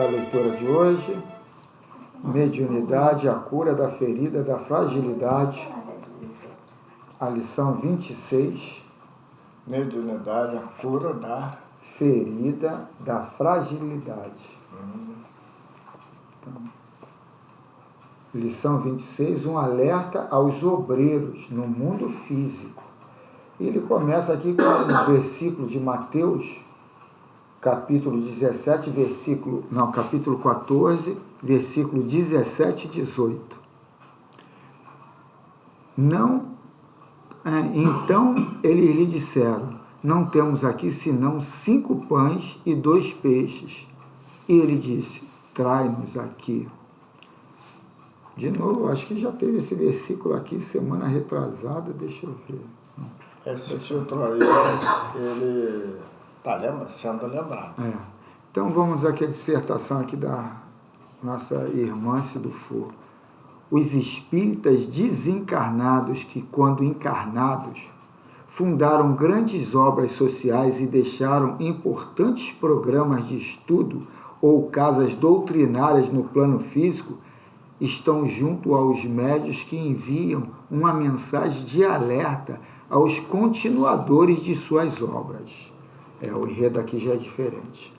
começar a leitura de hoje. Mediunidade, a cura da ferida, da fragilidade. A lição 26. Mediunidade, a cura da ferida, da fragilidade. Então, lição 26, um alerta aos obreiros no mundo físico. Ele começa aqui com um versículo de Mateus, capítulo 14, versículo 17 e 18. Então eles lhe disseram: não temos aqui senão 5 pães e 2 peixes. E ele disse: trai-nos aqui. De novo, acho que já teve esse versículo aqui semana retrasada, deixa eu ver. Esse título aí, ele está sendo lembrado. Então vamos aqui à dissertação aqui da nossa irmã Cidufor. Os espíritas desencarnados que, quando encarnados, fundaram grandes obras sociais e deixaram importantes programas de estudo ou casas doutrinárias no plano físico, estão junto aos médios que enviam uma mensagem de alerta aos continuadores de suas obras. O enredo aqui já é diferente.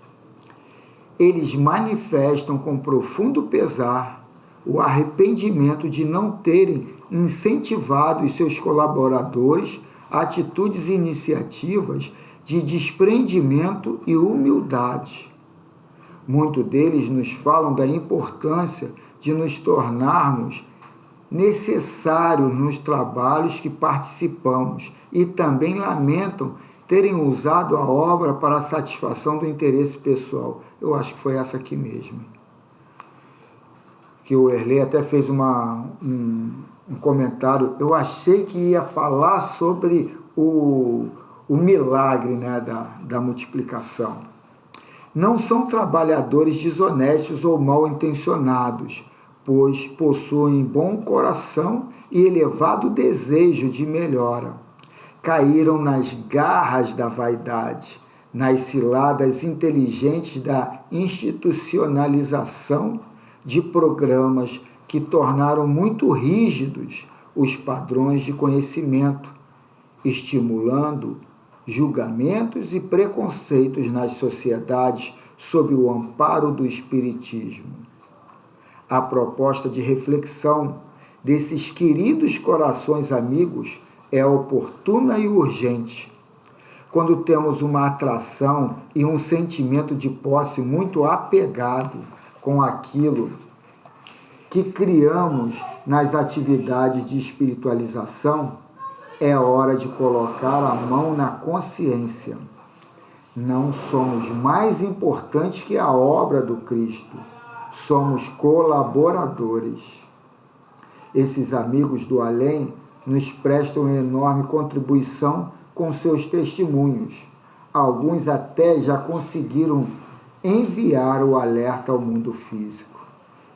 Eles manifestam com profundo pesar o arrependimento de não terem incentivado os seus colaboradores a atitudes e iniciativas de desprendimento e humildade. Muitos deles nos falam da importância de nos tornarmos necessários nos trabalhos que participamos e também lamentam terem usado a obra para a satisfação do interesse pessoal. Eu acho que foi essa aqui mesmo. Que o Erlei até fez um comentário. Eu achei que ia falar sobre o milagre, né, da multiplicação. Não são trabalhadores desonestos ou mal intencionados, pois possuem bom coração e elevado desejo de melhora. Caíram nas garras da vaidade, nas ciladas inteligentes da institucionalização de programas que tornaram muito rígidos os padrões de conhecimento, estimulando julgamentos e preconceitos nas sociedades sob o amparo do espiritismo. A proposta de reflexão desses queridos corações amigos é oportuna e urgente. Quando temos uma atração e um sentimento de posse muito apegado com aquilo que criamos nas atividades de espiritualização, é hora de colocar a mão na consciência. Não somos mais importantes que a obra do Cristo. Somos colaboradores. Esses amigos do além nos prestam enorme contribuição com seus testemunhos. Alguns até já conseguiram enviar o alerta ao mundo físico.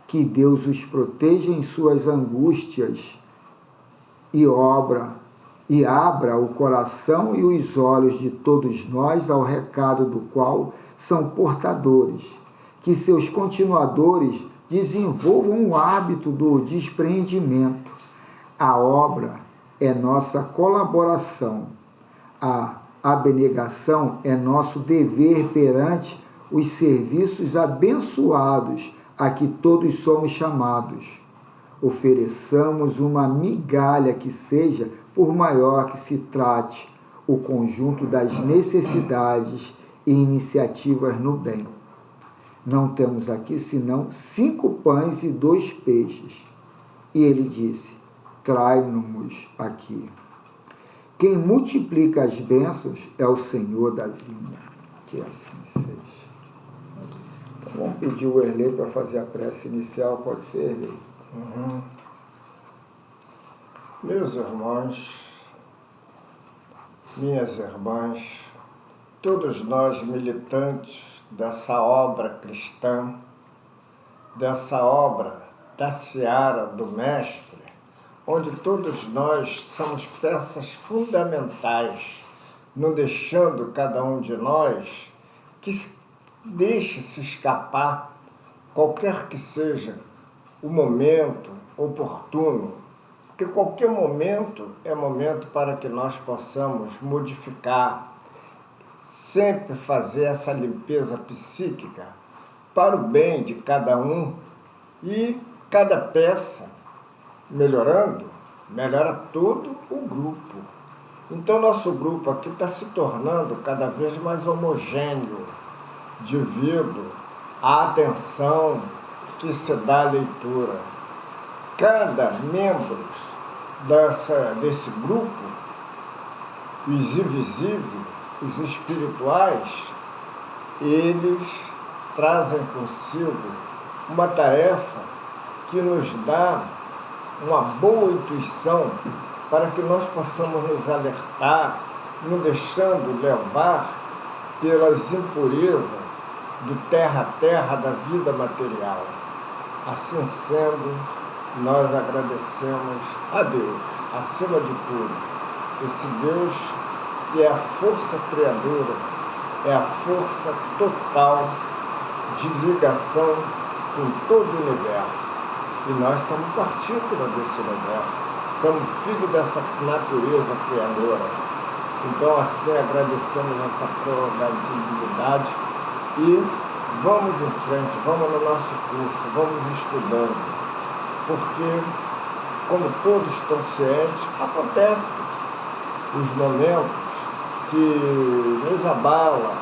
Que Deus os proteja em suas angústias e abra o coração e os olhos de todos nós ao recado do qual são portadores. Que seus continuadores desenvolvam o hábito do despreendimento. A obra é nossa colaboração. A abnegação é nosso dever perante os serviços abençoados a que todos somos chamados. Ofereçamos uma migalha que seja, por maior que se trate, o conjunto das necessidades e iniciativas no bem. Não temos aqui senão 5 pães e 2 peixes. E ele disse: trai-nos aqui. Quem multiplica as bênçãos é o Senhor da vinha. Que assim seja. Então, vamos pedir o Erlei para fazer a prece inicial, pode ser, Erlei? Meus irmãos, minhas irmãs, todos nós militantes dessa obra cristã, dessa obra da seara do Mestre, onde todos nós somos peças fundamentais, não deixando cada um de nós que deixe se escapar qualquer que seja o momento oportuno, porque qualquer momento é momento para que nós possamos modificar, sempre fazer essa limpeza psíquica para o bem de cada um, e cada peça melhorando, melhora todo o grupo. Então nosso grupo aqui está se tornando cada vez mais homogêneo devido à atenção que se dá à leitura. Cada membro desse grupo, os invisíveis, os espirituais, eles trazem consigo uma tarefa que nos dá uma boa intuição para que nós possamos nos alertar, não deixando levar pelas impurezas do terra a terra da vida material. Assim sendo, nós agradecemos a Deus, acima de tudo, esse Deus que é a força criadora, é a força total de ligação com todo o universo. E nós somos partícula desse universo, somos filhos dessa natureza criadora. Então, assim, agradecemos essa prorrogatividade e vamos em frente, vamos no nosso curso, vamos estudando, porque, como todos estão cientes, acontecem os momentos que nos abalam,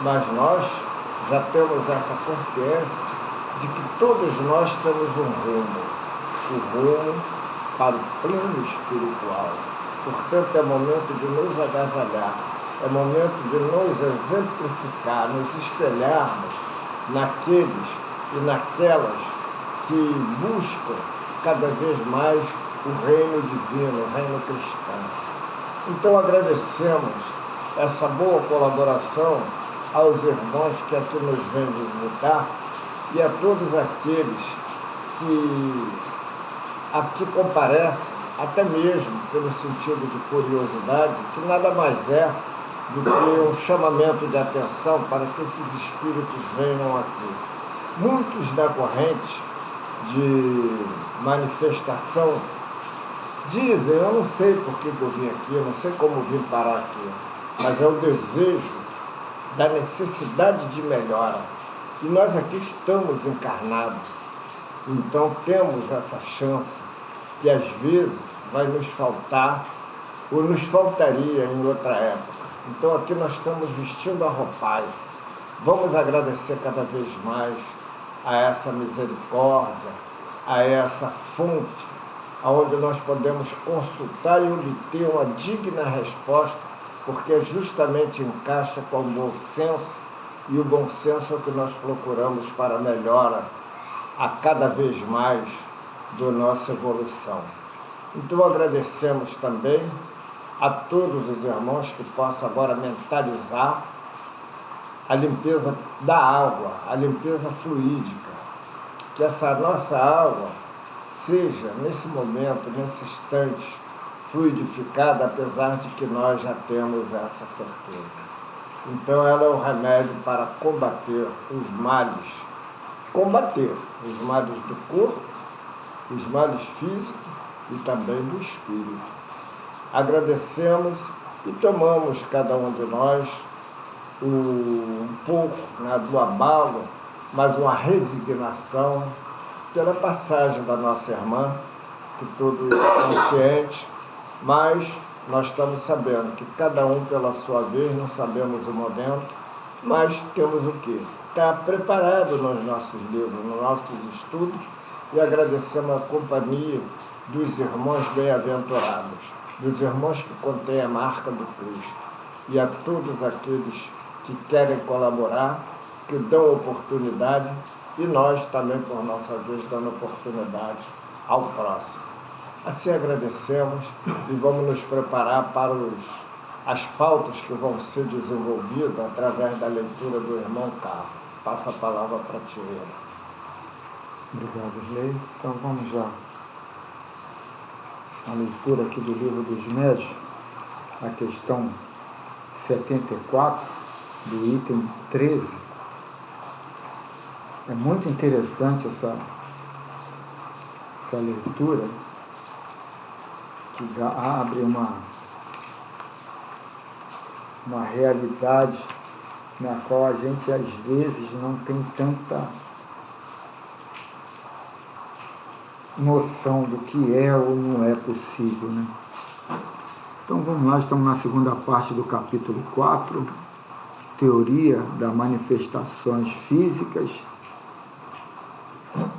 mas nós já temos essa consciência de que todos nós temos um rumo, o rumo para o plano espiritual. Portanto, é momento de nos agasalhar, é momento de nos exemplificar, nos espelharmos naqueles e naquelas que buscam cada vez mais o reino divino, o reino cristão. Então, agradecemos essa boa colaboração aos irmãos que aqui nos vêm visitar e a todos aqueles que aqui comparecem, até mesmo pelo sentido de curiosidade, que nada mais é do que um chamamento de atenção para que esses espíritos venham aqui. Muitos decorrentes de manifestação dizem, eu não sei por que eu vim aqui, eu não sei como vim parar aqui, mas é o desejo da necessidade de melhora. E nós aqui estamos encarnados, então temos essa chance que às vezes vai nos faltar ou nos faltaria em outra época. Então aqui nós estamos vestindo a roupagem. Vamos agradecer cada vez mais a essa misericórdia, a essa fonte, onde nós podemos consultar e obter uma digna resposta, porque justamente encaixa com o bom senso, e o bom senso é o que nós procuramos para a melhora a cada vez mais da nossa evolução. Então agradecemos também a todos os irmãos que possam agora mentalizar a limpeza da água, a limpeza fluídica, que essa nossa água seja, nesse momento, nesse instante, fluidificada, apesar de que nós já temos essa certeza. Então ela é o remédio para combater os males do corpo, os males físicos e também do espírito. Agradecemos e tomamos, cada um de nós, um pouco do abalo, mas uma resignação pela passagem da nossa irmã, que todos estão cientes, mas nós estamos sabendo que cada um pela sua vez, não sabemos o momento, mas temos o quê? Está preparado nos nossos livros, nos nossos estudos, e agradecemos a companhia dos irmãos bem-aventurados, dos irmãos que contêm a marca do Cristo, e a todos aqueles que querem colaborar, que dão oportunidade, e nós também, por nossa vez, dando oportunidade ao próximo. Assim agradecemos e vamos nos preparar para as pautas que vão ser desenvolvidas através da leitura do irmão Carlos. Passa a palavra para a Tireira. Obrigado, Isley. Então vamos lá. A leitura aqui do Livro dos Médiuns, a questão 74, do item 13. É muito interessante essa leitura, que abre uma realidade na qual a gente às vezes não tem tanta noção do que é ou não é possível, né? Então vamos lá, estamos na segunda parte do capítulo 4, teoria das manifestações físicas.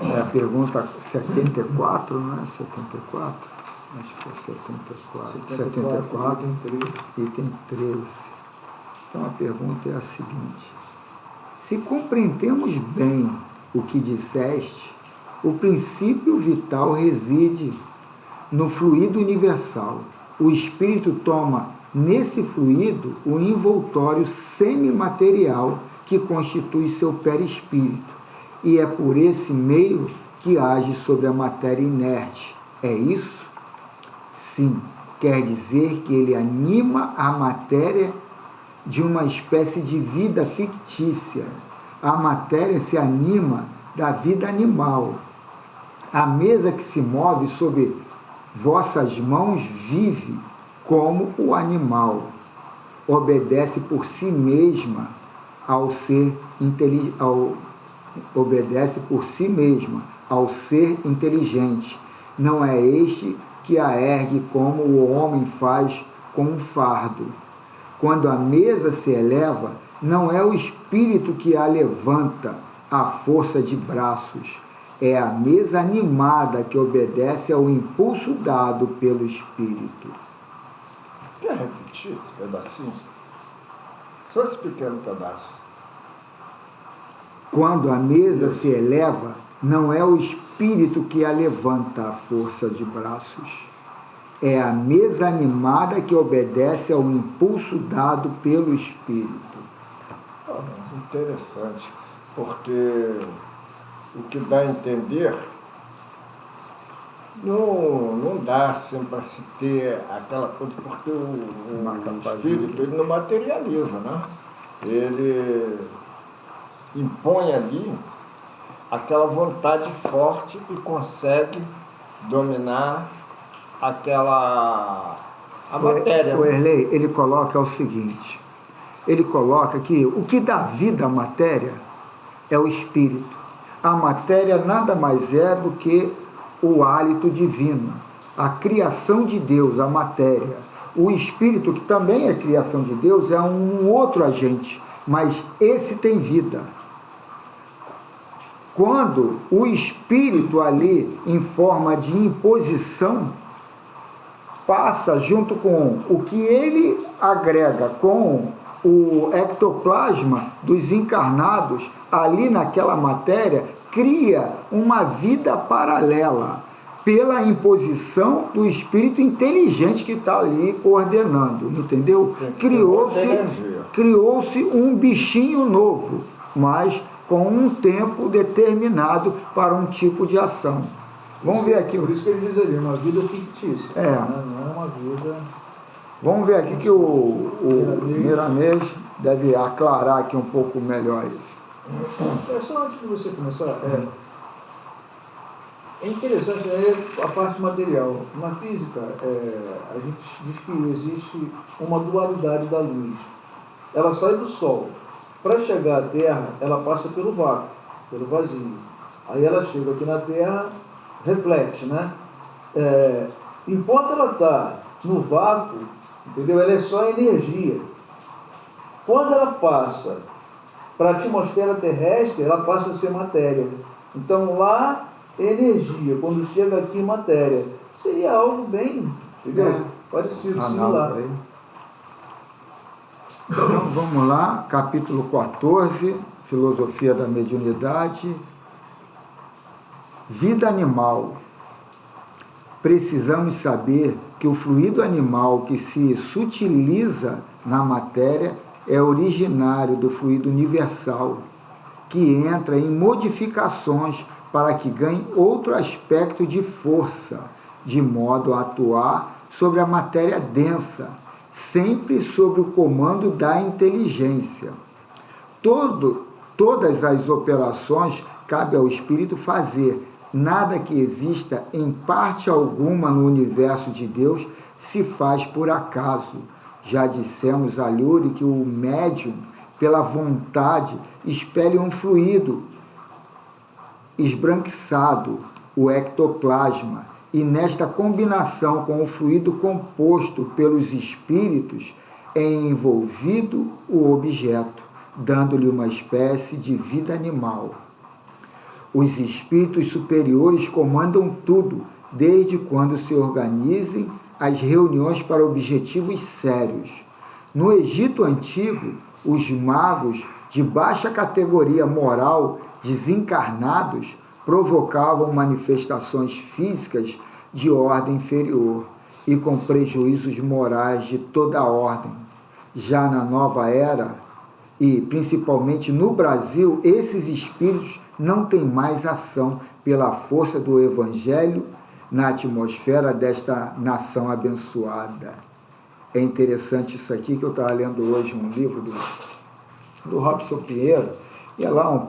É a pergunta 74, não é? 74? Acho que é 74, item 13. Então a pergunta é a seguinte: se compreendemos bem o que disseste, o princípio vital reside no fluido universal. O espírito toma nesse fluido o envoltório semimaterial que constitui seu perispírito, e é por esse meio que age sobre a matéria inerte. É isso? Sim, quer dizer que ele anima a matéria de uma espécie de vida fictícia. A matéria se anima da vida animal. A mesa que se move sob vossas mãos vive como o animal. Obedece por si mesma ao ser inteligente. Não é este que a ergue como o homem faz com um fardo. Quando a mesa se eleva, não é o espírito que a levanta à força de braços. É a mesa animada que obedece ao impulso dado pelo espírito. Quer repetir esse pedacinho? Só esse pequeno pedaço. Quando a mesa se eleva, não é o espírito que a levanta à força de braços. É a mesa animada que obedece ao impulso dado pelo espírito. Interessante, porque o que dá a entender não dá assim para se ter aquela coisa, porque o espírito ele não materializa, né? Ele impõe ali aquela vontade forte e consegue dominar a matéria. O Erlei, ele coloca o seguinte, ele coloca que o que dá vida à matéria é o espírito. A matéria nada mais é do que o hálito divino, a criação de Deus, a matéria. O espírito, que também é criação de Deus, é um outro agente, mas esse tem vida. Quando o espírito ali, em forma de imposição, passa junto com o que ele agrega com o ectoplasma dos encarnados, ali naquela matéria, cria uma vida paralela, pela imposição do espírito inteligente que está ali coordenando, entendeu? Criou-se um bichinho novo, mas com um tempo determinado para um tipo de ação. Vamos ver aqui. Por isso que ele diz ali, uma vida fictícia. Não é uma vida... Vamos ver aqui que o Miramês deve aclarar aqui um pouco melhor isso. Só antes de você começar, é interessante a parte material. Na física, a gente diz que existe uma dualidade da luz. Ela sai do Sol. Para chegar à Terra, ela passa pelo vácuo, pelo vazio. Aí ela chega aqui na Terra, reflete, né? Enquanto ela está no vácuo, entendeu? Ela é só energia. Quando ela passa para a atmosfera terrestre, ela passa a ser matéria. Então lá, energia. Quando chega aqui, matéria. Seria algo bem, entendeu? Parecido, similar. Então vamos lá, capítulo 14, Filosofia da Mediunidade. Vida animal. Precisamos saber que o fluido animal que se sutiliza na matéria é originário do fluido universal, que entra em modificações para que ganhe outro aspecto de força, de modo a atuar sobre a matéria densa, sempre sob o comando da inteligência. Todas as operações cabe ao espírito fazer. Nada que exista em parte alguma no universo de Deus se faz por acaso. Já dissemos a Lure que o médium, pela vontade, expele um fluido esbranquiçado, o ectoplasma, e nesta combinação com o fluido composto pelos espíritos é envolvido o objeto, dando-lhe uma espécie de vida animal. Os espíritos superiores comandam tudo, desde quando se organizem as reuniões para objetivos sérios. No Egito Antigo, os magos de baixa categoria moral, desencarnados, provocavam manifestações físicas de ordem inferior e com prejuízos morais de toda a ordem. Já na nova era, e principalmente no Brasil, esses espíritos não têm mais ação pela força do Evangelho na atmosfera desta nação abençoada. É interessante isso aqui, que eu estava lendo hoje um livro do Robson Pinheiro, e é lá um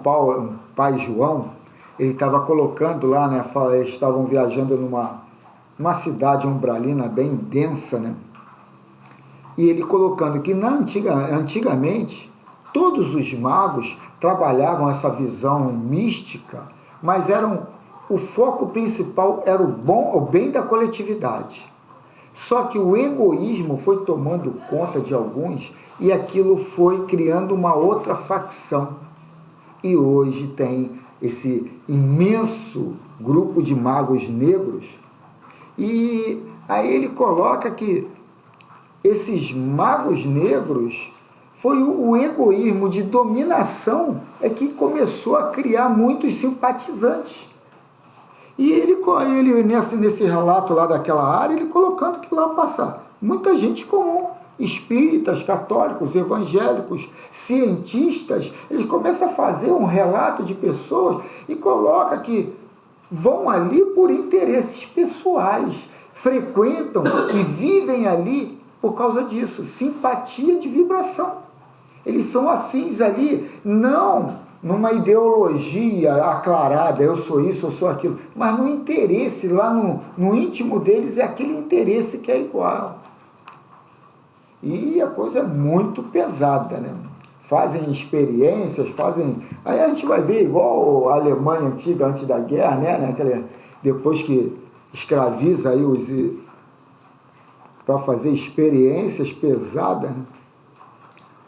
pai João, ele estava colocando lá, né, eles estavam viajando numa cidade umbralina bem densa, né, e ele colocando que antigamente todos os magos trabalhavam essa visão mística, mas o foco principal era o bem da coletividade. Só que o egoísmo foi tomando conta de alguns e aquilo foi criando uma outra facção. E hoje tem esse imenso grupo de magos negros, e aí ele coloca que esses magos negros foi o egoísmo de dominação que começou a criar muitos simpatizantes. E ele nesse relato lá daquela área, ele colocando que lá passa muita gente comum, espíritas, católicos, evangélicos, cientistas. Ele começa a fazer um relato de pessoas e coloca que vão ali por interesses pessoais, frequentam e vivem ali por causa disso, simpatia de vibração. Eles são afins ali, não numa ideologia aclarada, eu sou isso, eu sou aquilo, mas no interesse, lá no íntimo deles, é aquele interesse que é igual. E a coisa é muito pesada, né? Fazem experiências, aí a gente vai ver igual a Alemanha antiga, antes da guerra, né? Depois que escraviza aí para fazer experiências pesadas, né?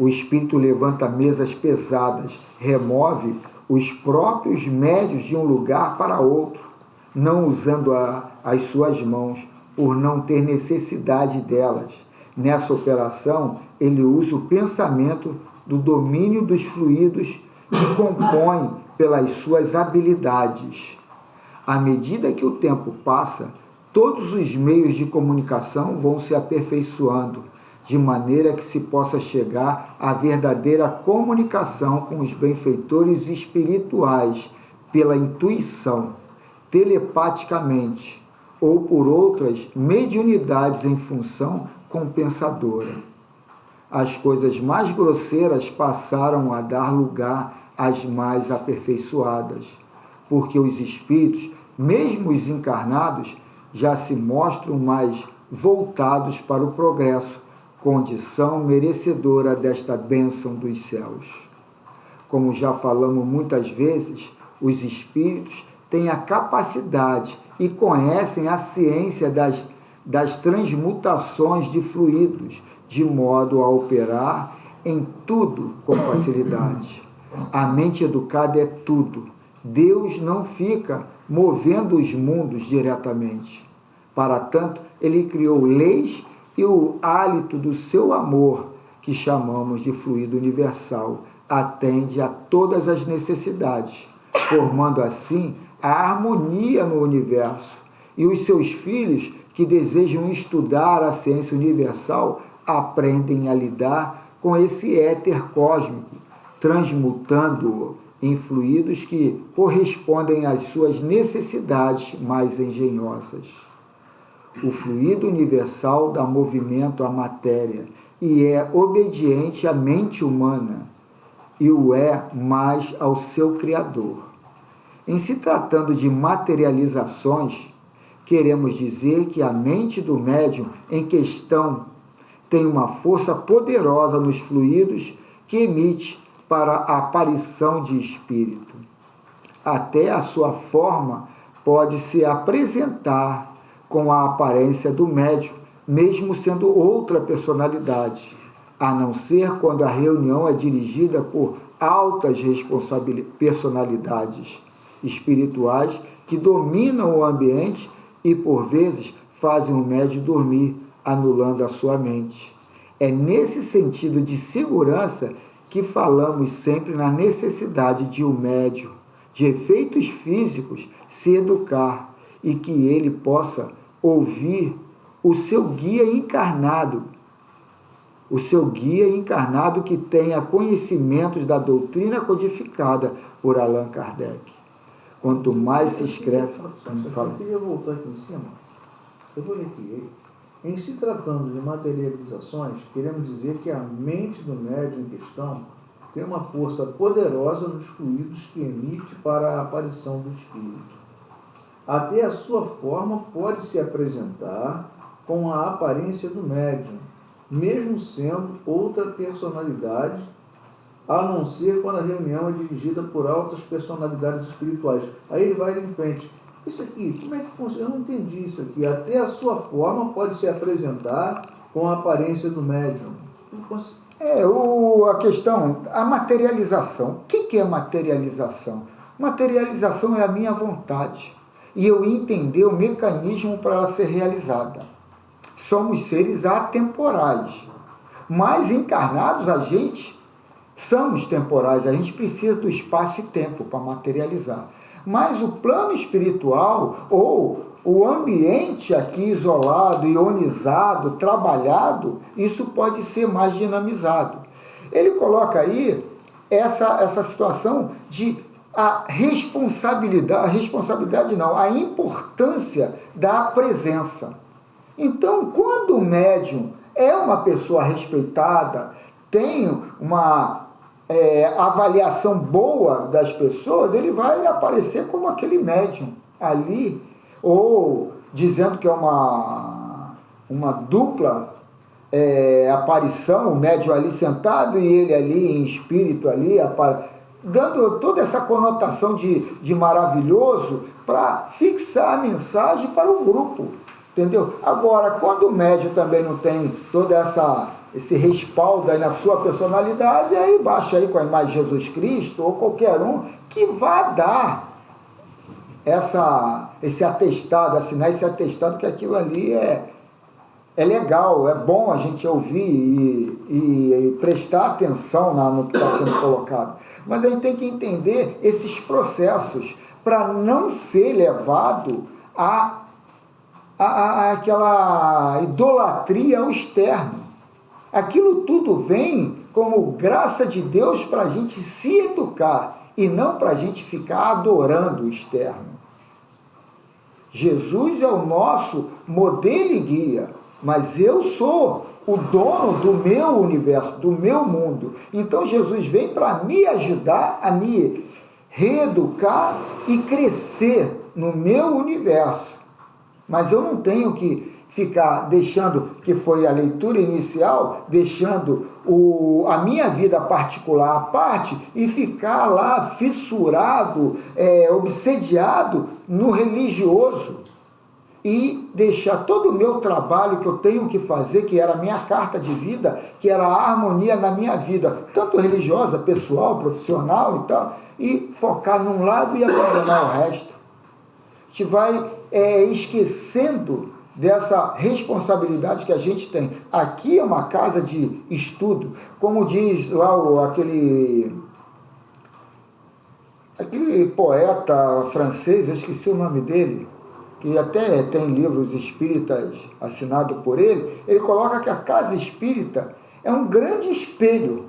O espírito levanta mesas pesadas, remove os próprios médios de um lugar para outro, não usando as suas mãos, por não ter necessidade delas. Nessa operação, ele usa o pensamento do domínio dos fluidos que compõe pelas suas habilidades. À medida que o tempo passa, todos os meios de comunicação vão se aperfeiçoando, de maneira que se possa chegar à verdadeira comunicação com os benfeitores espirituais pela intuição, telepaticamente, ou por outras mediunidades em função compensadora. As coisas mais grosseiras passaram a dar lugar às mais aperfeiçoadas, porque os espíritos, mesmo os encarnados, já se mostram mais voltados para o progresso, condição merecedora desta bênção dos céus. Como já falamos muitas vezes, os espíritos têm a capacidade e conhecem a ciência das transmutações de fluidos, de modo a operar em tudo com facilidade. A mente educada é tudo. Deus não fica movendo os mundos diretamente. Para tanto, ele criou leis e o hálito do seu amor, que chamamos de fluido universal, atende a todas as necessidades, formando assim a harmonia no universo. E os seus filhos, que desejam estudar a ciência universal, aprendem a lidar com esse éter cósmico, transmutando-o em fluidos que correspondem às suas necessidades mais engenhosas. O fluido universal dá movimento à matéria e é obediente à mente humana, e o é mais ao seu Criador. Em se tratando de materializações, queremos dizer que a mente do médium em questão tem uma força poderosa nos fluidos que emite para a aparição de espírito. Até a sua forma pode se apresentar com a aparência do médium, mesmo sendo outra personalidade, a não ser quando a reunião é dirigida por altas personalidades espirituais que dominam o ambiente e, por vezes, fazem o médium dormir, anulando a sua mente. É nesse sentido de segurança que falamos sempre na necessidade de um médium, de efeitos físicos, se educar e que ele possa ouvir o seu guia encarnado, que tenha conhecimentos da doutrina codificada por Allan Kardec. Quanto mais se escreve... Eu queria voltar aqui em cima. Eu vou ler aqui. Em se tratando de materializações, queremos dizer que a mente do médium em questão tem uma força poderosa nos fluidos que emite para a aparição do espírito. Até a sua forma pode se apresentar com a aparência do médium, mesmo sendo outra personalidade, a não ser quando a reunião é dirigida por altas personalidades espirituais. Aí ele vai em frente. Isso aqui, como é que funciona? Eu não entendi isso aqui. Até a sua forma pode se apresentar com a aparência do médium. A questão, a materialização. O que é materialização? Materialização é a minha vontade. E eu entender o mecanismo para ela ser realizada. Somos seres atemporais. Mas encarnados, a gente somos temporais. A gente precisa do espaço e tempo para materializar. Mas o plano espiritual, ou o ambiente aqui isolado, ionizado, trabalhado, isso pode ser mais dinamizado. Ele coloca aí essa situação de a importância da presença. Então, quando o médium é uma pessoa respeitada, tem uma avaliação boa das pessoas, ele vai aparecer como aquele médium ali, ou dizendo que é uma dupla aparição, o médium ali sentado e ele ali em espírito ali, dando toda essa conotação de maravilhoso para fixar a mensagem para o grupo, entendeu? Agora, quando o médium também não tem toda esse respaldo aí na sua personalidade, aí baixa aí com a imagem de Jesus Cristo ou qualquer um que vá dar esse atestado, assinar esse atestado que aquilo ali é legal, é bom a gente ouvir e prestar atenção no que está sendo colocado. Mas a gente tem que entender esses processos para não ser levado àquela idolatria ao externo. Aquilo tudo vem como graça de Deus para a gente se educar e não para a gente ficar adorando o externo. Jesus é o nosso modelo e guia, mas eu sou o dono do meu universo, do meu mundo. Então Jesus vem para me ajudar a me reeducar e crescer no meu universo. Mas eu não tenho que ficar deixando, que foi a leitura inicial, deixando a minha vida particular à parte e ficar lá fissurado, obsediado no religioso e deixar todo o meu trabalho que eu tenho que fazer, que era a minha carta de vida, que era a harmonia na minha vida, tanto religiosa, pessoal, profissional e tal, e focar num lado e abandonar o resto. A gente vai esquecendo dessa responsabilidade que a gente tem. Aqui é uma casa de estudo, como diz lá aquele poeta francês, eu esqueci o nome dele, que até tem livros espíritas assinados por ele. Ele coloca que a casa espírita é um grande espelho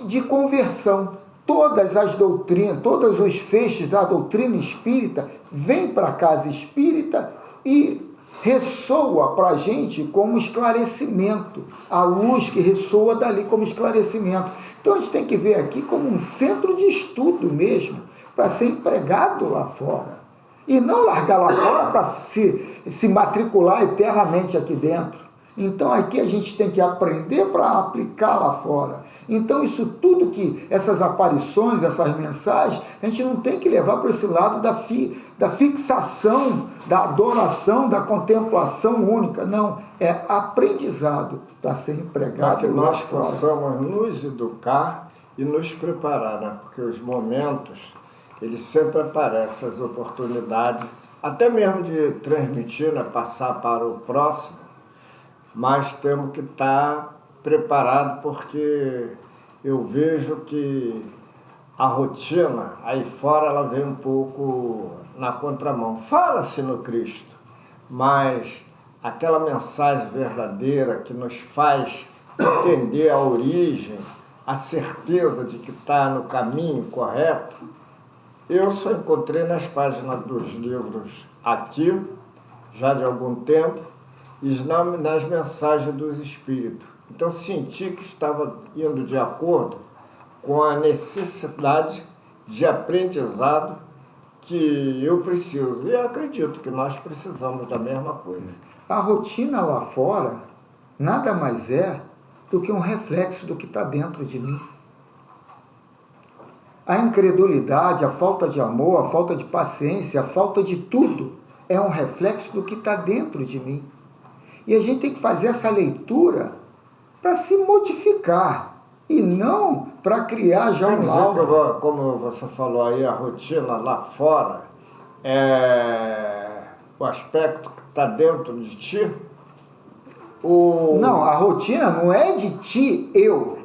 de conversão. Todas as doutrinas, todos os feixes da doutrina espírita vêm para a casa espírita e ressoa para a gente como esclarecimento, a luz que ressoa dali como esclarecimento. Então a gente tem que ver aqui como um centro de estudo mesmo, para ser empregado lá fora. E não largar lá fora para se matricular eternamente aqui dentro. Então aqui a gente tem que aprender para aplicar lá fora. Então isso tudo que, essas aparições, essas mensagens, a gente não tem que levar para esse lado da fixação, da adoração, da contemplação única. Não, é aprendizado para ser empregado. Para que nós possamos nos educar e nos preparar, né? Porque os momentos, eles sempre aparecem, as oportunidades, até mesmo de transmitir, né? Passar para o próximo, mas temos que estar preparados, porque eu vejo que a rotina aí fora ela vem um pouco na contramão. Fala-se no Cristo, mas aquela mensagem verdadeira que nos faz entender a origem, a certeza de que está no caminho correto, eu só encontrei nas páginas dos livros aqui, já de algum tempo, e nas mensagens dos Espíritos. Então senti que estava indo de acordo com a necessidade de aprendizado que eu preciso. E eu acredito que nós precisamos da mesma coisa. A rotina lá fora nada mais é do que um reflexo do que está dentro de mim. A incredulidade, a falta de amor, a falta de paciência, a falta de tudo é um reflexo do que está dentro de mim. E a gente tem que fazer essa leitura para se modificar e não para criar já um laudo. Como você falou aí, a rotina lá fora é o aspecto que está dentro de ti? Não, a rotina não é de ti,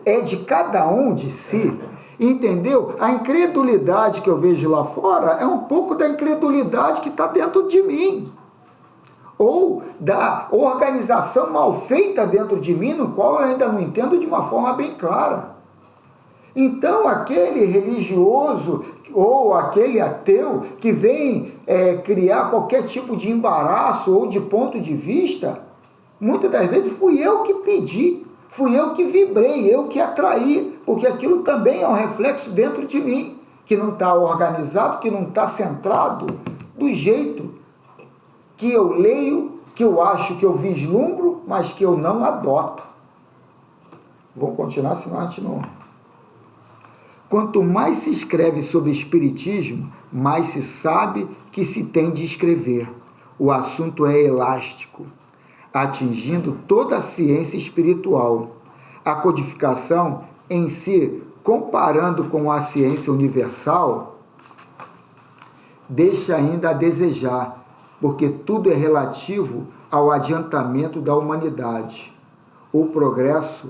é de cada um de si. Entendeu? A incredulidade que eu vejo lá fora é um pouco da incredulidade que está dentro de mim. Ou da organização mal feita dentro de mim, no qual eu ainda não entendo de uma forma bem clara. Então, aquele religioso ou aquele ateu que vem criar qualquer tipo de embaraço ou de ponto de vista, muitas das vezes fui eu que pedi, fui eu que vibrei, eu que atraí, porque aquilo também é um reflexo dentro de mim, que não está organizado, que não está centrado do jeito que eu leio, que eu acho, que eu vislumbro, mas que eu não adoto. Vou continuar, senão a gente não... Quanto mais se escreve sobre espiritismo, mais se sabe que se tem de escrever. O assunto é elástico, atingindo toda a ciência espiritual. A codificação em si, comparando com a ciência universal, deixa ainda a desejar, porque tudo é relativo ao adiantamento da humanidade. O progresso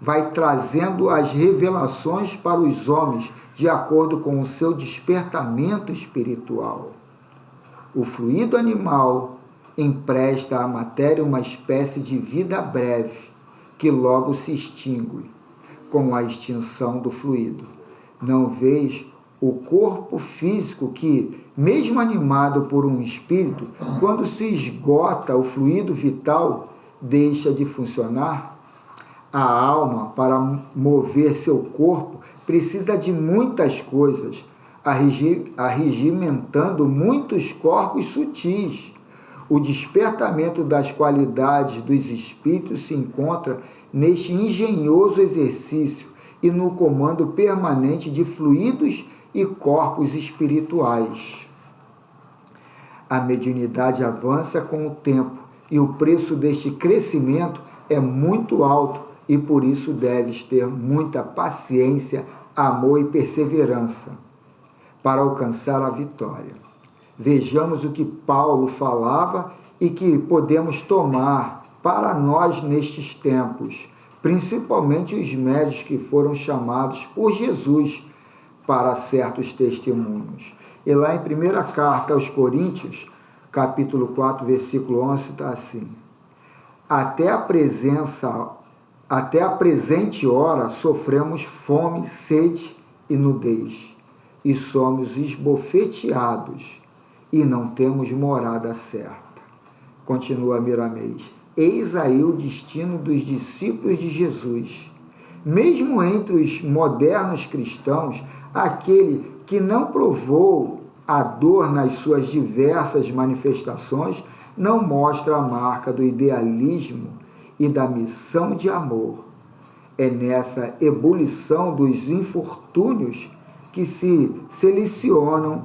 vai trazendo as revelações para os homens de acordo com o seu despertamento espiritual. O fluido animal empresta à matéria uma espécie de vida breve, que logo se extingue com a extinção do fluido. Não vês o corpo físico que, mesmo animado por um espírito, quando se esgota o fluido vital, deixa de funcionar? A alma, para mover seu corpo, precisa de muitas coisas, arregimentando muitos corpos sutis. O despertamento das qualidades dos espíritos se encontra neste engenhoso exercício e no comando permanente de fluidos e corpos espirituais. A mediunidade avança com o tempo e o preço deste crescimento é muito alto e por isso deves ter muita paciência, amor e perseverança para alcançar a vitória. Vejamos o que Paulo falava e que podemos tomar para nós nestes tempos, principalmente os médios que foram chamados por Jesus para certos testemunhos. E lá em 1ª carta aos Coríntios, capítulo 4, versículo 11, está assim: Até a presente hora sofremos fome, sede e nudez, e somos esbofeteados, e não temos morada certa. Continua Miramês. Eis aí o destino dos discípulos de Jesus. Mesmo entre os modernos cristãos, aquele que não provou a dor nas suas diversas manifestações, não mostra a marca do idealismo e da missão de amor. É nessa ebulição dos infortúnios que se selecionam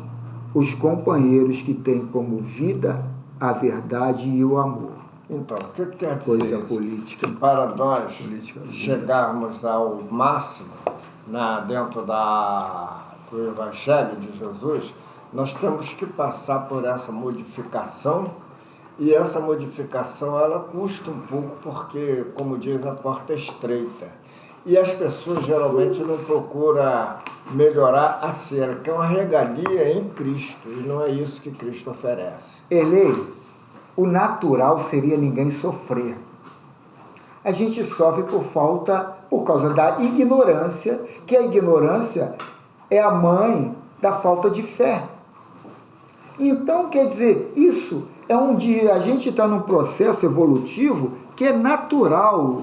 os companheiros que têm como vida a verdade e o amor. Então, o que quer dizer Coisa isso? política. Que para nós Política. chegarmos ao máximo dentro do Evangelho de Jesus, nós temos que passar por essa modificação, e essa modificação ela custa um pouco porque, como diz, a porta é estreita. E as pessoas geralmente não procuram melhorar a cera, que é uma regalia em Cristo, e não é isso que Cristo oferece. Elei, o natural seria ninguém sofrer. A gente sofre por causa da ignorância, que a ignorância é a mãe da falta de fé. Então, quer dizer, isso é onde a gente está num processo evolutivo que é natural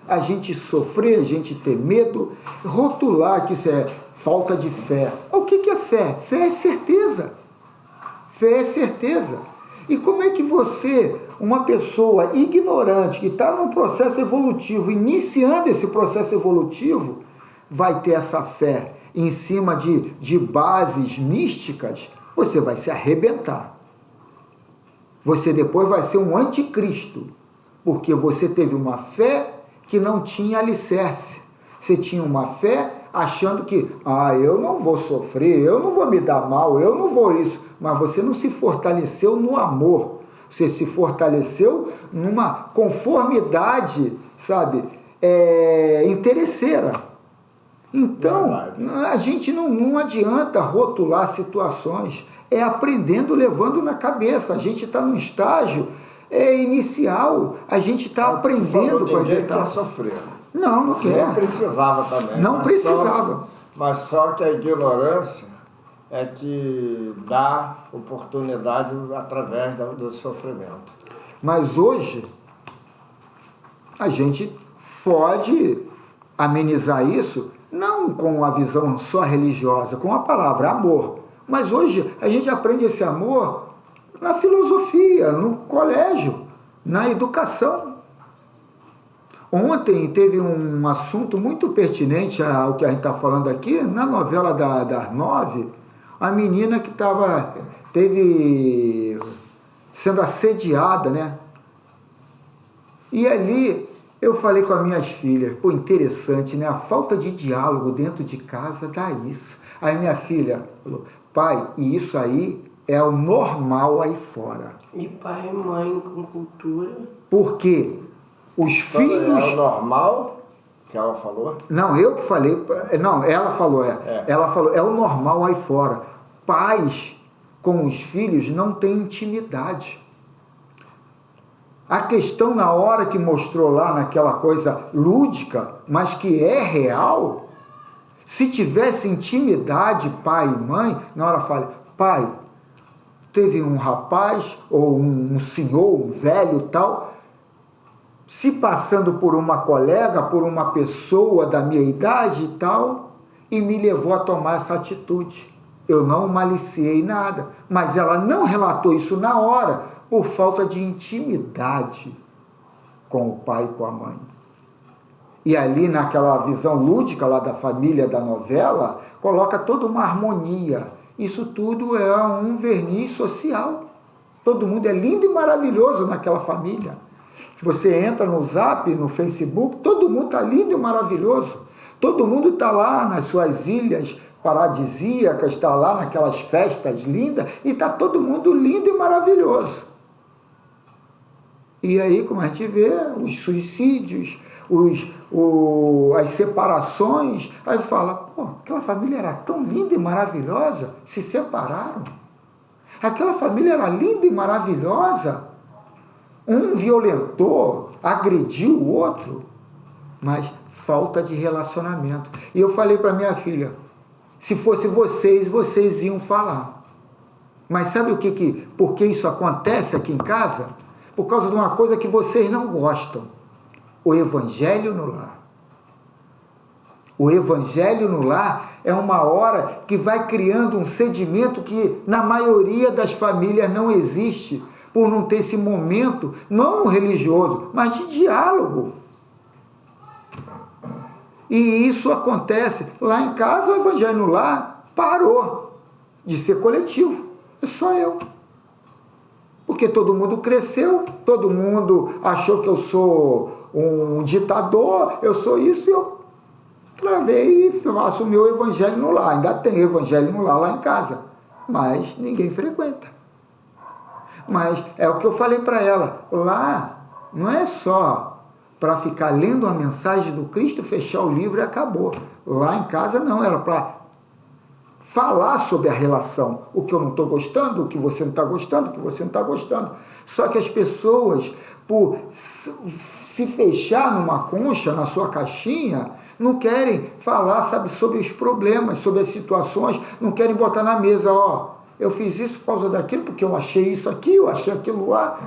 a gente sofrer, a gente ter medo, rotular que isso é falta de fé. O que é fé? Fé é certeza. Fé é certeza. E como é que você, uma pessoa ignorante, que está num processo evolutivo, iniciando esse processo evolutivo, vai ter essa fé em cima de bases místicas? Você vai se arrebentar. Você depois vai ser um anticristo, porque você teve uma fé que não tinha alicerce. Você tinha uma fé achando que, eu não vou sofrer, eu não vou me dar mal, eu não vou isso. Mas você não se fortaleceu no amor. Você se fortaleceu numa conformidade, sabe, interesseira. Então, a gente não adianta rotular situações. É aprendendo, levando na cabeça. A gente está num estágio inicial, a gente está aprendendo com a gente. Ninguém quer sofrer. Não quer. Não precisava também. Não precisava. Mas só que a ignorância é que dá oportunidade através do sofrimento. Mas hoje, a gente pode amenizar isso, não com a visão só religiosa, com a palavra amor. Mas hoje a gente aprende esse amor na filosofia, no colégio, na educação. Ontem teve um assunto muito pertinente ao que a gente está falando aqui, na novela das 9, a menina que teve sendo assediada, né? E ali eu falei com as minhas filhas, interessante, né? A falta de diálogo dentro de casa dá isso. Aí minha filha falou, pai, e isso aí é o normal aí fora. E pai e mãe com cultura. Porque os filhos... É o normal que ela falou? Não, eu que falei. Não, ela falou, Ela falou, é o normal aí fora. Pais com os filhos não têm intimidade. A questão na hora que mostrou lá naquela coisa lúdica, mas que é real, se tivesse intimidade, pai e mãe, na hora fala, pai, teve um rapaz, ou um senhor, um velho tal, se passando por uma colega, por uma pessoa da minha idade e tal, e me levou a tomar essa atitude. Eu não maliciei nada, mas ela não relatou isso na hora, por falta de intimidade com o pai e com a mãe. E ali naquela visão lúdica lá da família da novela, coloca toda uma harmonia. Isso tudo é um verniz social. Todo mundo é lindo e maravilhoso naquela família. Você entra no Zap, no Facebook, todo mundo está lindo e maravilhoso. Todo mundo está lá nas suas ilhas paradisíacas, está lá naquelas festas lindas, e está todo mundo lindo e maravilhoso. E aí, como a gente vê, os suicídios, as separações, aí fala, aquela família era tão linda e maravilhosa, se separaram. Aquela família era linda e maravilhosa, um violentou, agrediu o outro, mas falta de relacionamento. E eu falei para minha filha, se fosse vocês iam falar. Mas sabe por que isso acontece aqui em casa? Por causa de uma coisa que vocês não gostam. O evangelho no lar. O evangelho no lar é uma hora que vai criando um sedimento que na maioria das famílias não existe, por não ter esse momento, não religioso, mas de diálogo. E isso acontece. Lá em casa, o evangelho no lar parou de ser coletivo. É só eu. Porque todo mundo cresceu, todo mundo achou que eu sou um ditador, eu sou isso, e eu travei e faço o meu evangelho no lar. Ainda tem evangelho no lar lá em casa, mas ninguém frequenta. Mas é o que eu falei para ela, lá não é só para ficar lendo a mensagem do Cristo, fechar o livro e acabou. Lá em casa não, era para falar sobre a relação, o que eu não estou gostando, o que você não está gostando, o que você não está gostando. Só que as pessoas, por se fechar numa concha, na sua caixinha, não querem falar, sabe, sobre os problemas, sobre as situações, não querem botar na mesa, ó, eu fiz isso por causa daquilo, porque eu achei isso aqui, eu achei aquilo lá,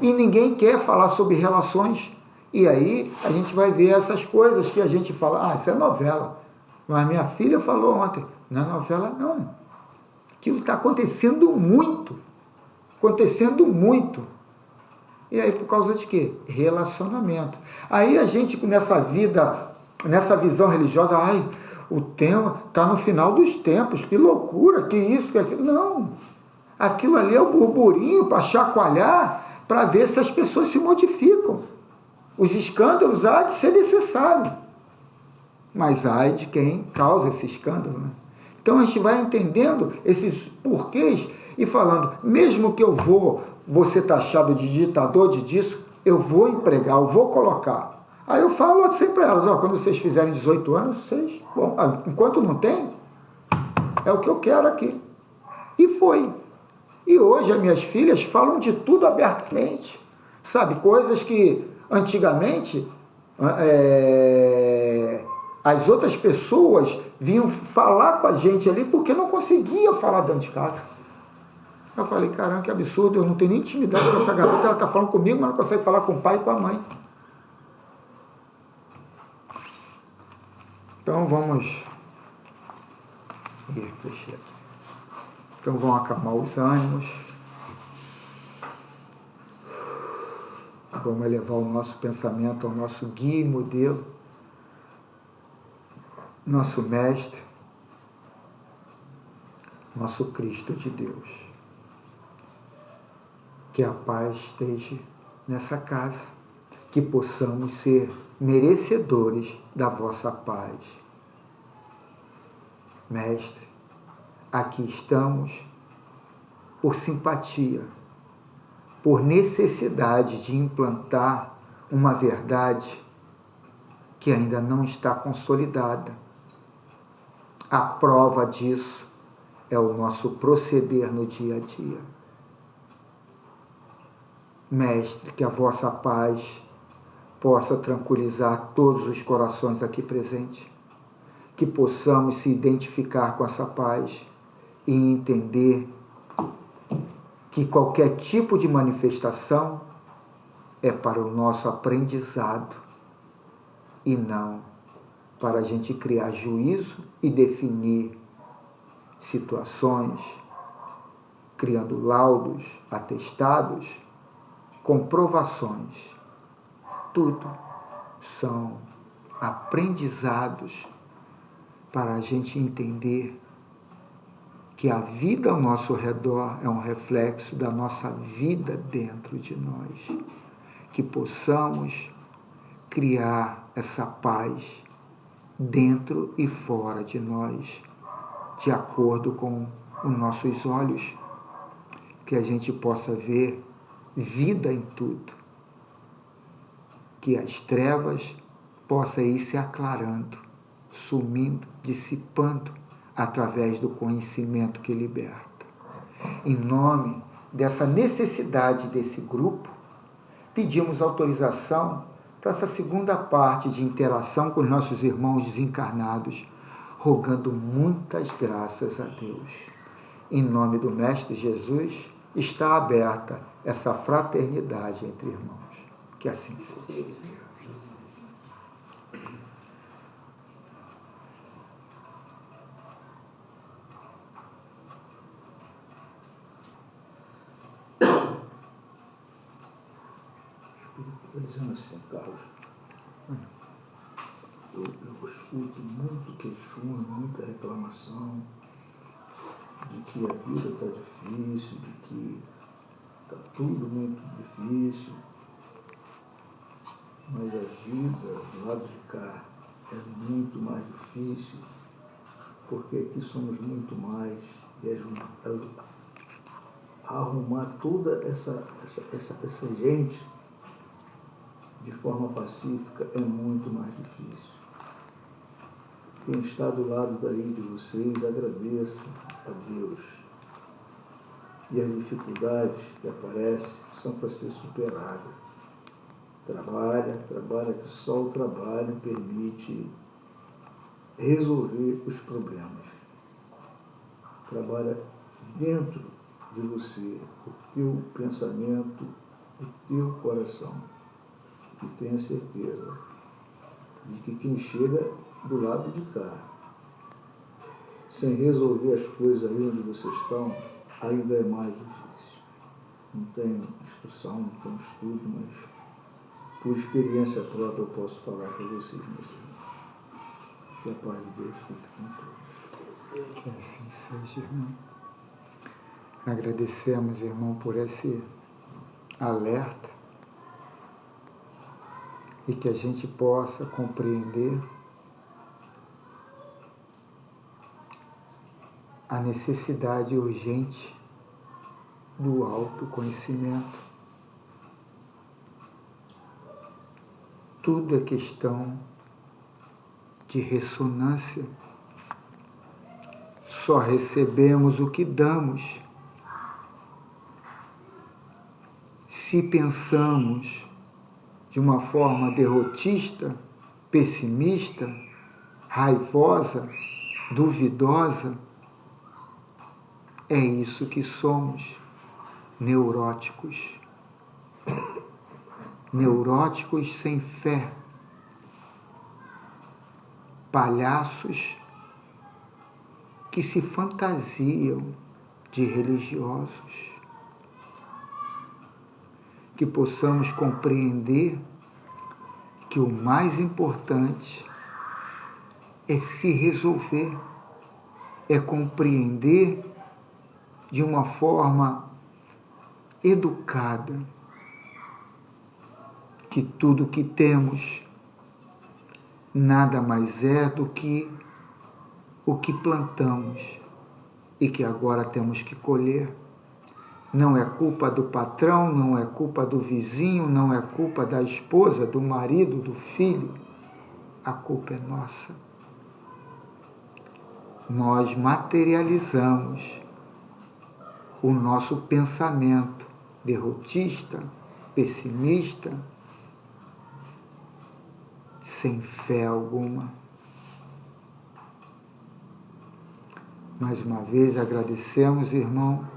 e ninguém quer falar sobre relações. E aí a gente vai ver essas coisas que a gente fala, ah, isso é novela. Mas minha filha falou ontem, não é novela não. Aquilo está acontecendo muito. Acontecendo muito. E aí por causa de quê? Relacionamento. Aí a gente nessa vida, nessa visão religiosa, ai, o tema está no final dos tempos, que loucura, que isso, que aquilo. Não. Aquilo ali é o burburinho para chacoalhar, para ver se as pessoas se modificam. Os escândalos há de ser necessário. Mas ai de quem causa esse escândalo, né? Então a gente vai entendendo esses porquês e falando, mesmo que eu vou ser taxado de ditador disso, eu vou empregar, eu vou colocar. Aí eu falo assim para elas, ó, quando vocês fizerem 18 anos, vocês, bom, enquanto não tem, é o que eu quero aqui. E foi. E hoje as minhas filhas falam de tudo abertamente, sabe, coisas que antigamente as outras pessoas vinham falar com a gente ali porque não conseguia falar dentro de casa. Eu falei, caramba, que absurdo, eu não tenho nem intimidade com essa garota, ela está falando comigo, mas não consegue falar com o pai e com a mãe. Então vamos... fechei aqui. Então vamos acalmar os ânimos. Vamos elevar o nosso pensamento ao nosso guia e modelo, nosso mestre, nosso Cristo de Deus. Que a paz esteja nessa casa, que possamos ser merecedores da vossa paz. Mestre, aqui estamos por simpatia, por necessidade de implantar uma verdade que ainda não está consolidada. A prova disso é o nosso proceder no dia a dia. Mestre, que a vossa paz possa tranquilizar todos os corações aqui presentes, que possamos se identificar com essa paz e entender que qualquer tipo de manifestação é para o nosso aprendizado e não para a gente criar juízo e definir situações, criando laudos, atestados, comprovações. Tudo são aprendizados para a gente entender que a vida ao nosso redor é um reflexo da nossa vida dentro de nós. Que possamos criar essa paz dentro e fora de nós, de acordo com os nossos olhos, que a gente possa ver vida em tudo, que as trevas possam ir se aclarando, sumindo, dissipando, através do conhecimento que liberta. Em nome dessa necessidade desse grupo, pedimos autorização para essa segunda parte de interação com os nossos irmãos desencarnados, rogando muitas graças a Deus. Em nome do Mestre Jesus, está aberta essa fraternidade entre irmãos. Que assim seja. Espírito está dizendo assim, Carlos, eu escuto muito queixume, muita reclamação de que a vida está difícil, de que está tudo muito difícil, mas a vida do lado de cá é muito mais difícil, porque aqui somos muito mais, e arrumar toda essa gente de forma pacífica é muito mais difícil. Quem está do lado daí de vocês, agradeça a Deus. E as dificuldades que aparecem são para ser superadas. Trabalha, que só o trabalho permite resolver os problemas. Trabalha dentro de você, o teu pensamento, o teu coração. E tenha certeza de que quem chega do lado de cá, sem resolver as coisas aí onde vocês estão, ainda é mais difícil. Não tem instrução, não tem estudo, mas por experiência própria eu posso falar para vocês, meus irmãos. Que a paz de Deus fique com todos. Que assim seja, irmão. Agradecemos, irmão, por esse alerta e que a gente possa compreender a necessidade urgente do autoconhecimento. Tudo é questão de ressonância. Só recebemos o que damos. Se pensamos de uma forma derrotista, pessimista, raivosa, duvidosa, é isso que somos, neuróticos. Neuróticos sem fé, palhaços que se fantasiam de religiosos. Que possamos compreender que o mais importante é se resolver, é compreender de uma forma educada que tudo que temos nada mais é do que o que plantamos e que agora temos que colher. Não é culpa do patrão, não é culpa do vizinho, não é culpa da esposa, do marido, do filho. A culpa é nossa. Nós materializamos o nosso pensamento derrotista, pessimista, sem fé alguma. Mais uma vez agradecemos, irmão,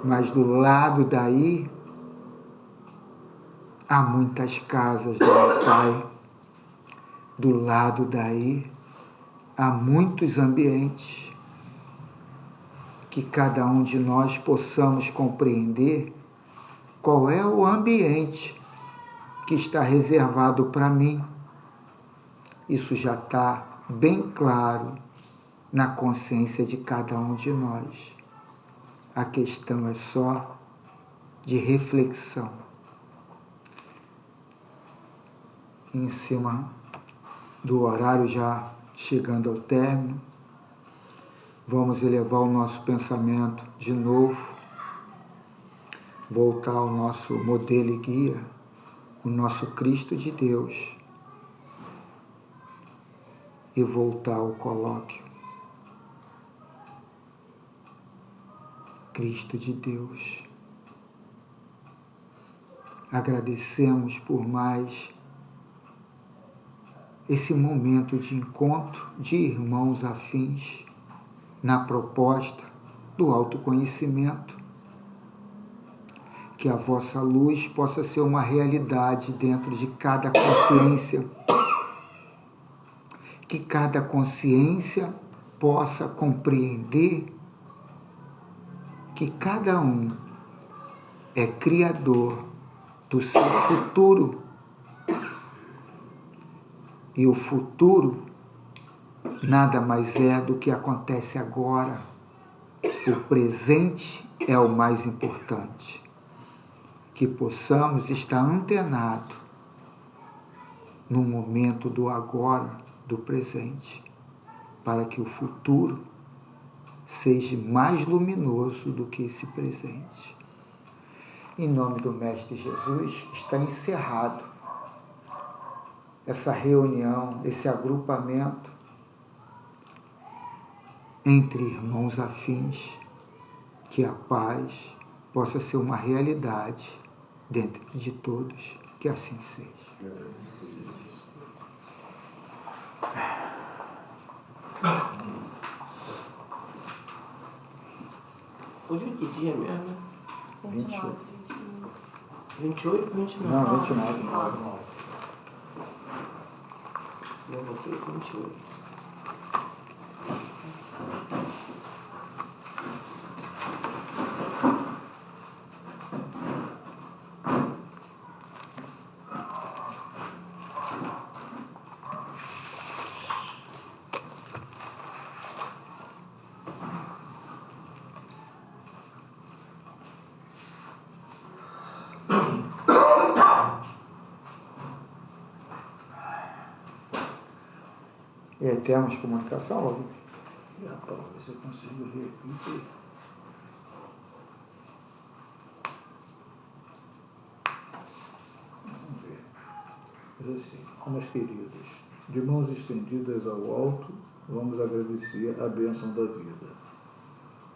mas do lado daí há muitas casas do meu Pai. Do lado daí há muitos ambientes que cada um de nós possamos compreender qual é o ambiente que está reservado para mim. Isso já está bem claro na consciência de cada um de nós. A questão é só de reflexão. Em cima do horário já chegando ao término, vamos elevar o nosso pensamento de novo, voltar ao nosso modelo e guia, o nosso Cristo de Deus, e voltar ao colóquio. Cristo de Deus. Agradecemos por mais esse momento de encontro de irmãos afins na proposta do autoconhecimento. Que a vossa luz possa ser uma realidade dentro de cada consciência. Que cada consciência possa compreender que cada um é criador do seu futuro. E o futuro nada mais é do que acontece agora. O presente é o mais importante. Que possamos estar antenados no momento do agora, do presente, para que o futuro seja mais luminoso do que esse presente. Em nome do Mestre Jesus, está encerrado essa reunião, esse agrupamento entre irmãos afins, que a paz possa ser uma realidade dentro de todos, que assim seja. Hoje é que dia mesmo? 28. 28 ou 29? Não, 29. Eu botei 28. E aí temos comunicação, Alvin? Já, para ver se eu consigo ler aqui. Vamos ver. Diz assim: Almas queridas, de mãos estendidas ao alto, vamos agradecer a bênção da vida.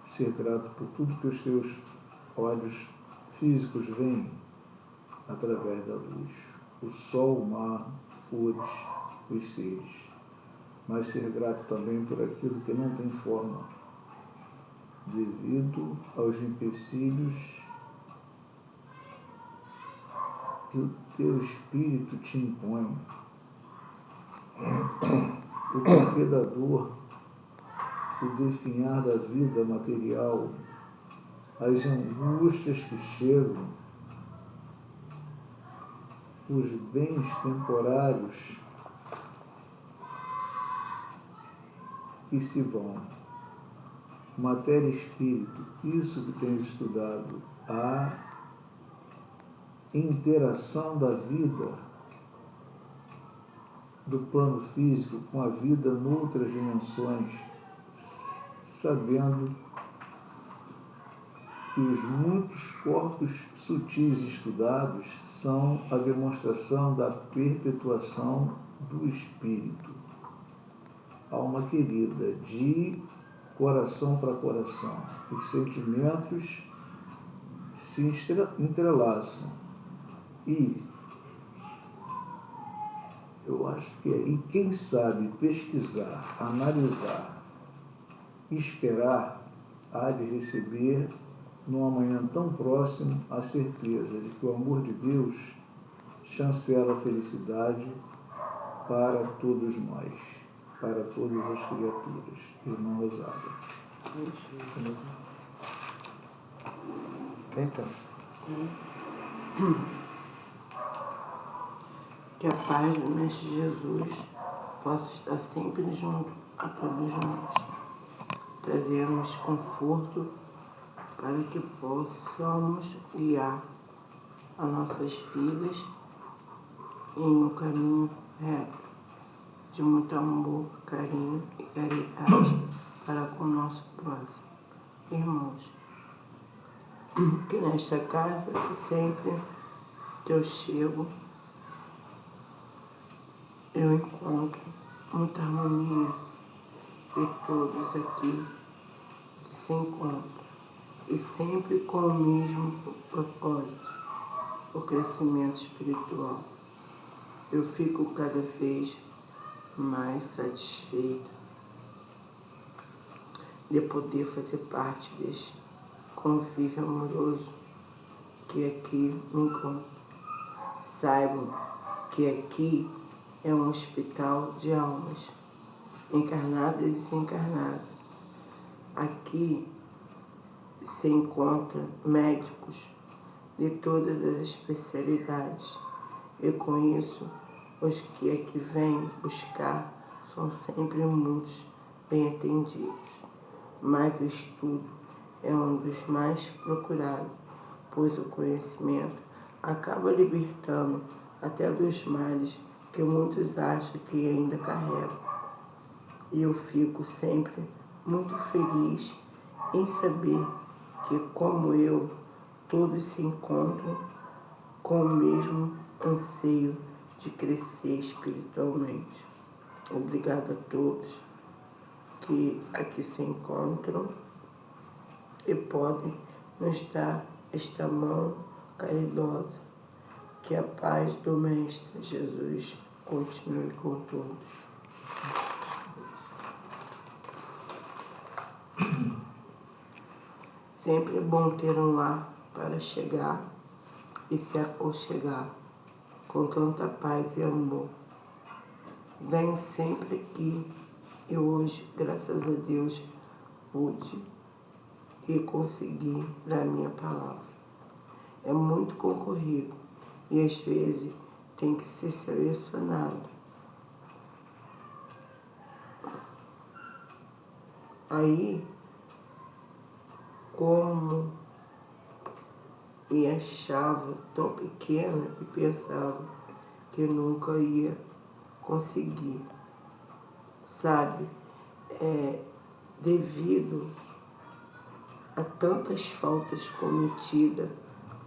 Ser grato por tudo que os teus olhos físicos veem através da luz. O sol, o mar, flores, os seres. Mas ser grato também por aquilo que não tem forma, devido aos empecilhos que o teu espírito te impõe. O porquê da dor, o definhar da vida material, as angústias que chegam, os bens temporários que se vão. Matéria e espírito, isso que tens estudado, a interação da vida do plano físico com a vida noutras dimensões, sabendo que os muitos corpos sutis estudados são a demonstração da perpetuação do espírito. Alma querida, de coração para coração, os sentimentos se entrelaçam e eu acho que aí quem sabe pesquisar, analisar, esperar, há de receber num amanhã tão próximo a certeza de que o amor de Deus chancela a felicidade para todos nós, para todas as criaturas. Irmã Rosália. Então. Que a paz do Mestre Jesus possa estar sempre junto a todos nós. Trazermos conforto para que possamos guiar as nossas vidas em um caminho reto, de muito amor, carinho e caridade para com o nosso próximo. Irmãos, que nesta casa, que sempre que eu chego, eu encontro muita harmonia de todos aqui que se encontram, e sempre com o mesmo propósito, o crescimento espiritual. Eu fico cada vez mais satisfeita de poder fazer parte deste convívio amoroso que aqui me encontro. Saibam que aqui é um hospital de almas, encarnadas e sem encarnadas. Aqui se encontram médicos de todas as especialidades, e com isso os que aqui vêm buscar são sempre muitos bem atendidos. Mas o estudo é um dos mais procurados, pois o conhecimento acaba libertando até dos males que muitos acham que ainda carregam. E eu fico sempre muito feliz em saber que, como eu, todos se encontram com o mesmo anseio de crescer espiritualmente. Obrigado a todos que aqui se encontram e podem nos dar esta mão caridosa. Que a paz do Mestre Jesus continue com todos. Sempre é bom ter um lar para chegar e se aconchegar com tanta paz e amor. Venho sempre aqui e hoje, graças a Deus, pude e consegui dar minha palavra. É muito concorrido e às vezes tem que ser selecionado. Aí, como me achava tão pequena e pensava que nunca ia conseguir, sabe? Devido a tantas faltas cometidas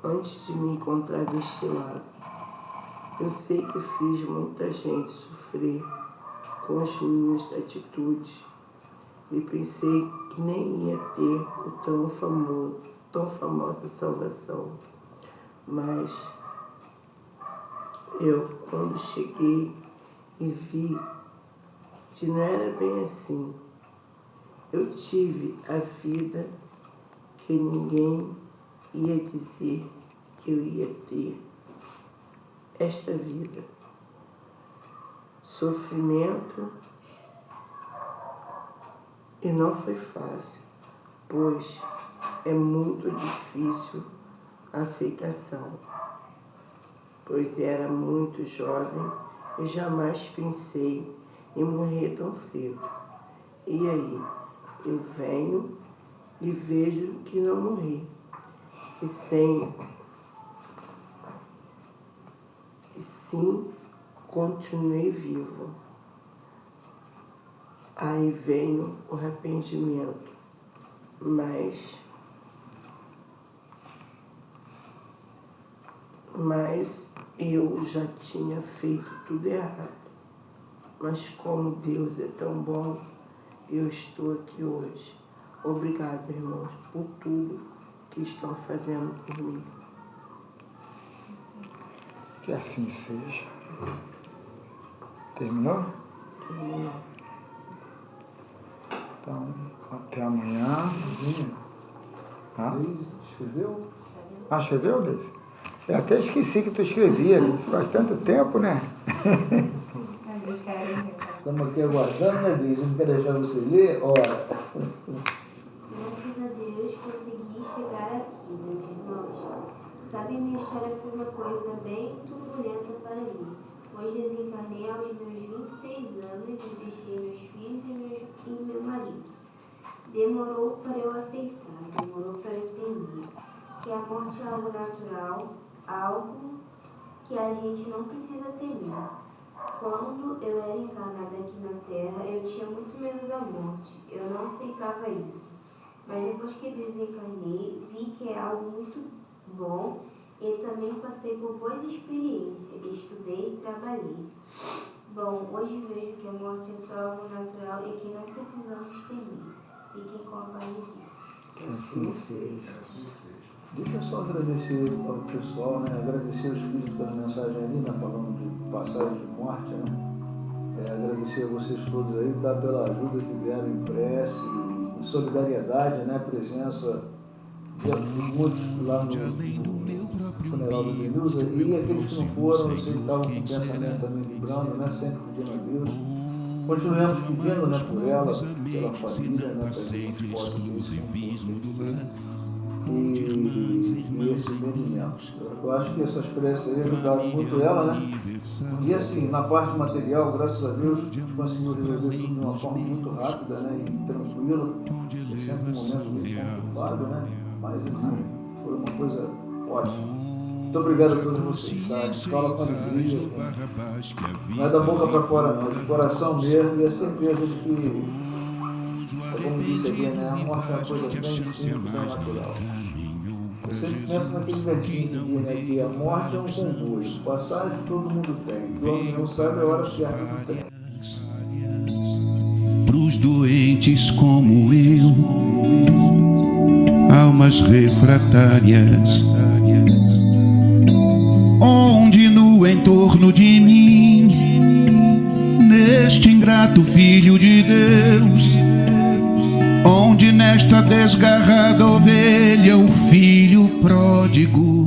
antes de me encontrar deste lado. Eu sei que fiz muita gente sofrer com as minhas atitudes e pensei que nem ia ter o tão famosa salvação. Mas eu, quando cheguei e vi que não era bem assim, eu tive a vida que ninguém ia dizer que eu ia ter. Esta vida, sofrimento, e não foi fácil, pois é muito difícil a aceitação, pois era muito jovem e jamais pensei em morrer tão cedo. E aí, eu venho e vejo que não morri, e sim, continuei vivo. Aí veio o arrependimento, mas eu já tinha feito tudo errado. Mas como Deus é tão bom, eu estou aqui hoje. Obrigado, irmãos, por tudo que estão fazendo por mim. Que assim seja. Terminou? Terminou. Então, até amanhã. Deise, escreveu? Escreveu, Deise? Eu até esqueci que tu escrevia, isso faz tanto tempo, né? Estamos aqui aguardando, né, Deise? Não quer deixar você ler? Ora. Graças a Deus consegui chegar aqui, meus irmãos. Sabe, minha história foi uma coisa bem turbulenta para mim, pois desencarnei aos meus 26 anos e deixei meus filhos e meu marido. Demorou para eu aceitar, demorou para eu entender que a morte é algo natural, algo que a gente não precisa temer. Quando eu era encarnada aqui na Terra, eu tinha muito medo da morte, eu não aceitava isso. Mas depois que desencarnei, vi que é algo muito bom e também passei por boas experiências, estudei e trabalhei. Bom, hoje vejo que a morte é só algo natural e que não precisamos temer. Fiquem com a paz de Deus. Assim seja. Deixa eu só agradecer ao pessoal, né? Agradecer os filhos pela mensagem ali, né? Falando de passagem de morte, né? Agradecer a vocês todos aí, tá? Pela ajuda que deram em prece, em solidariedade, né? Presença de muitos lá no funeral da Denilza, e aqueles que não foram, eu sei que estavam com o pensamento também vibrando, né? Sempre pedindo a Deus. Continuemos pedindo, né? Por ela, pela família, né? Para que a gente possa ter esse conforto. e esse entendimento. Eu acho que essa experiência aí ajudaram muito ela, né? E assim, na parte material, graças a Deus, a gente conseguiu resolver tudo de uma forma muito rápida, né? E tranquila. É sempre um momento meio conturbado, né? Mas assim, foi uma coisa ótima. Muito obrigado a todos vocês, tá? Escola com alegria, né? Não é da boca para fora não, é do coração mesmo, e a certeza de que, como disse aqui, né? A morte é uma coisa bem simples, bem natural. Eu sempre penso naquele versículo que diz, né, que a morte é um comboio, passagem todo mundo tem, que o homem não sabe a hora certa do tempo. Pros doentes como eu, almas refratárias, onde no entorno de mim, neste ingrato filho de Deus, onde nesta desgarrada ovelha o filho pródigo